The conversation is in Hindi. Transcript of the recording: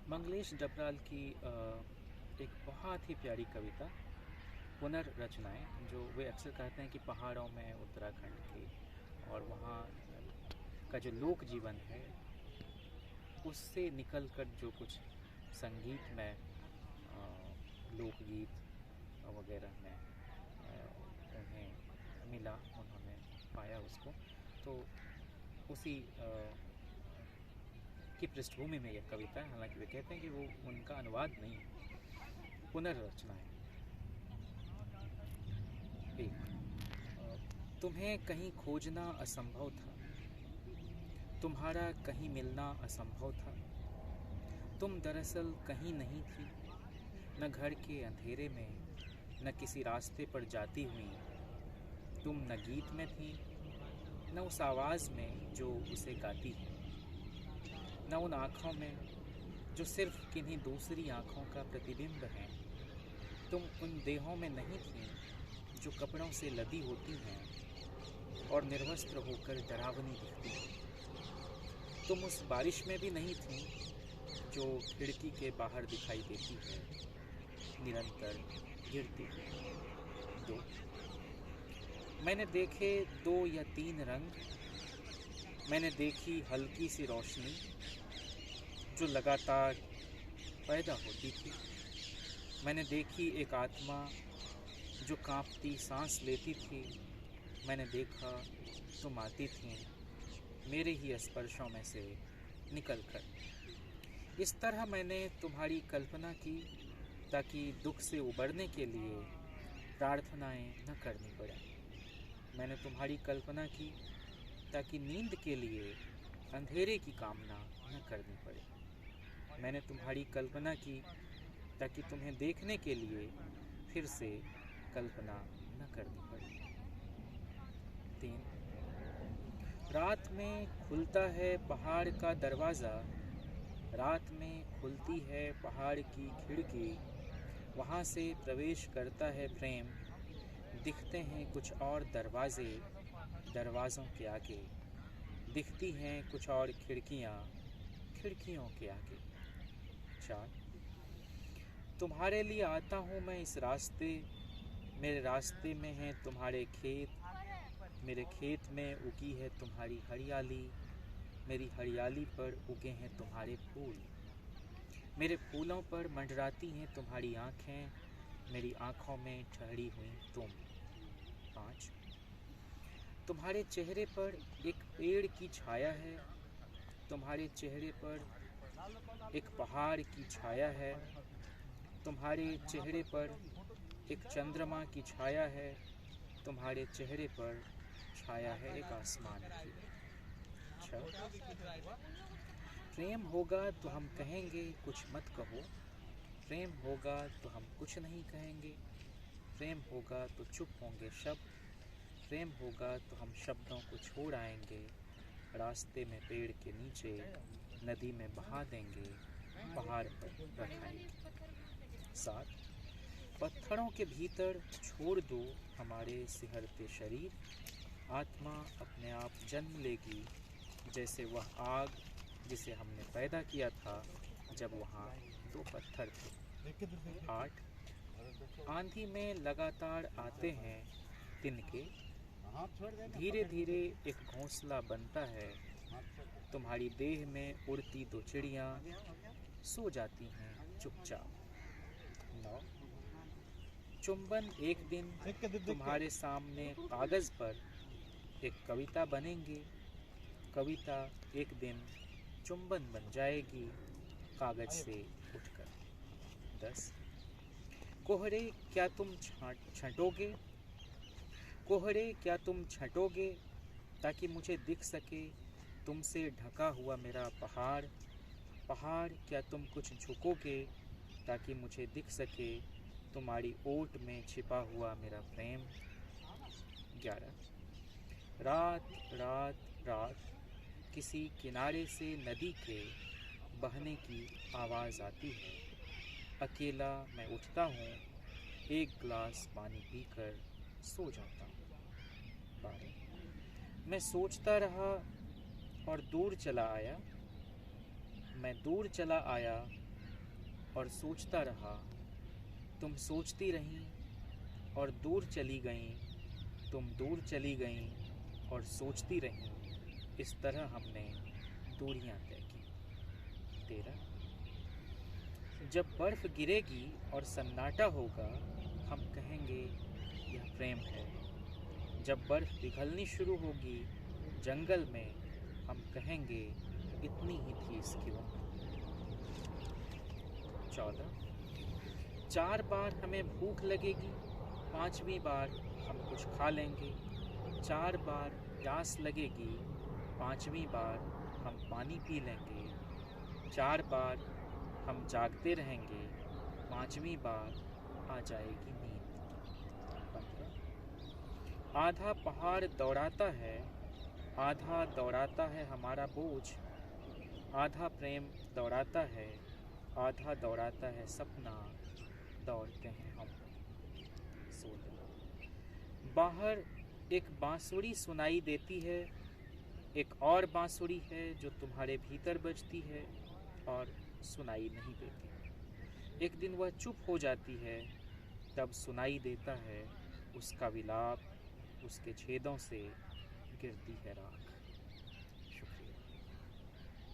मंगलेश डबराल की एक बहुत ही प्यारी कविता पुनर्रचनाएं, जो वे अक्सर कहते हैं कि पहाड़ों में उत्तराखंड के और वहाँ का जो लोक जीवन है उससे निकल कर जो कुछ संगीत में लोकगीत वगैरह में उन्हें मिला, उन्होंने पाया उसको, तो उसी की पृष्ठभूमि में यह कविता है। हालांकि वे कहते हैं कि वो उनका अनुवाद नहीं, पुनर्रचना है। एक, तुम्हें कहीं खोजना असंभव था, तुम्हारा कहीं मिलना असंभव था। तुम दरअसल कहीं नहीं थी, न घर के अंधेरे में, न किसी रास्ते पर जाती हुई। तुम न गीत में थी, न उस आवाज़ में जो उसे गाती है, न उन आँखों में जो सिर्फ किन्हीं दूसरी आँखों का प्रतिबिंब है। तुम उन देहों में नहीं थी जो कपड़ों से लदी होती हैं और निर्वस्त्र होकर डरावनी दिखती हैं। तुम उस बारिश में भी नहीं थी जो खिड़की के बाहर दिखाई देती है, निरंतर गिरती है। दो, मैंने देखे 2 या 3 रंग, मैंने देखी हल्की सी रोशनी जो लगातार पैदा होती थी। मैंने देखी एक आत्मा जो कांपती सांस लेती थी। मैंने देखा तुम आती थी मेरे ही स्पर्शों में से निकल कर। इस तरह मैंने तुम्हारी कल्पना की ताकि दुख से उबरने के लिए प्रार्थनाएं न करनी पड़े। मैंने तुम्हारी कल्पना की ताकि नींद के लिए अंधेरे की कामना न करनी पड़े। मैंने तुम्हारी कल्पना की ताकि तुम्हें देखने के लिए फिर से कल्पना न करनी पड़े। 3, रात में खुलता है पहाड़ का दरवाज़ा, रात में खुलती है पहाड़ की खिड़की, वहाँ से प्रवेश करता है प्रेम। दिखते हैं कुछ और दरवाजे, दरवाज़ों के आगे दिखती हैं कुछ और खिड़कियाँ, खिड़कियों के आगे। 4, तुम्हारे लिए आता हूँ मैं इस रास्ते, मेरे रास्ते में हैं तुम्हारे खेत, मेरे खेत में उगी है तुम्हारी हरियाली, मेरी हरियाली पर उगे हैं तुम्हारे फूल, मेरे फूलों पर मंडराती हैं तुम्हारी आँखें, मेरी आँखों में ठहरी हुई तुम। 5, तुम्हारे चेहरे पर एक पेड़ की छाया है, तुम्हारे चेहरे पर एक पहाड़ की छाया है, तुम्हारे चेहरे पर एक चंद्रमा की छाया है, तुम्हारे चेहरे पर छाया है एक आसमान की। 6, प्रेम होगा तो हम कहेंगे कुछ मत कहो, प्रेम होगा तो हम कुछ नहीं कहेंगे, प्रेम होगा तो चुप होंगे शब्द, प्रेम होगा तो हम शब्दों को छोड़ आएंगे, रास्ते में पेड़ के नीचे नदी में बहा देंगे, पहाड़ पर रखाएंगे। 7, पत्थरों के भीतर छोड़ दो हमारे सिहरते शरीर, आत्मा अपने आप जन्म लेगी जैसे वह आग जिसे हमने पैदा किया था जब वहाँ 2 पत्थर थे। 8, आंधी में लगातार आते हैं तिनके, धीरे धीरे एक घोंसला बनता है, तुम्हारी देह में उड़ती 2 चिड़ियाँ सो जाती हैं चुपचाप। 9, चुंबन एक दिन तुम्हारे सामने कागज़ पर एक कविता बनेंगे, कविता एक दिन चुंबन बन जाएगी कागज़ से उठकर। 10, कोहरे क्या तुम छंटोगे, कोहरे क्या तुम छंटोगे ताकि मुझे दिख सके तुमसे ढका हुआ मेरा पहाड़, पहाड़ क्या तुम कुछ झुकोगे ताकि मुझे दिख सके तुम्हारी ओट में छिपा हुआ मेरा प्रेम। 11, रात रात रात किसी किनारे से नदी के बहने की आवाज़ आती है, अकेला मैं उठता हूँ, एक गिलास पानी पीकर सो जाता हूँ। 12, मैं सोचता रहा और दूर चला आया, मैं दूर चला आया और सोचता रहा। तुम सोचती रहीं और दूर चली गईं, तुम दूर चली गईं और सोचती रहीं। इस तरह हमने दूरियां तय की। 13। जब बर्फ गिरेगी और सन्नाटा होगा, हम कहेंगे यह प्रेम है। जब बर्फ पिघलनी शुरू होगी जंगल में, हम कहेंगे इतनी ही थी इसकी उम्र। 14। 4 बार हमें भूख लगेगी, 5वीं बार हम कुछ खा लेंगे। 4 बार प्यास लगेगी, 5वीं बार हम पानी पी लेंगे। 4 बार हम जागते रहेंगे, 5वीं बार आ जाएगी नींद। 15। आधा पहाड़ दौड़ाता है, आधा दौड़ाता है हमारा बोझ। आधा प्रेम दौड़ाता है, आधा दौड़ाता है सपना, दौड़ते हैं हम। 16। बाहर एक बांसुरी सुनाई देती है, एक और बांसुरी है जो तुम्हारे भीतर बजती है और सुनाई नहीं देती। एक दिन वह चुप हो जाती है, तब सुनाई देता है उसका विलाप, उसके छेदों से गिरती है राख।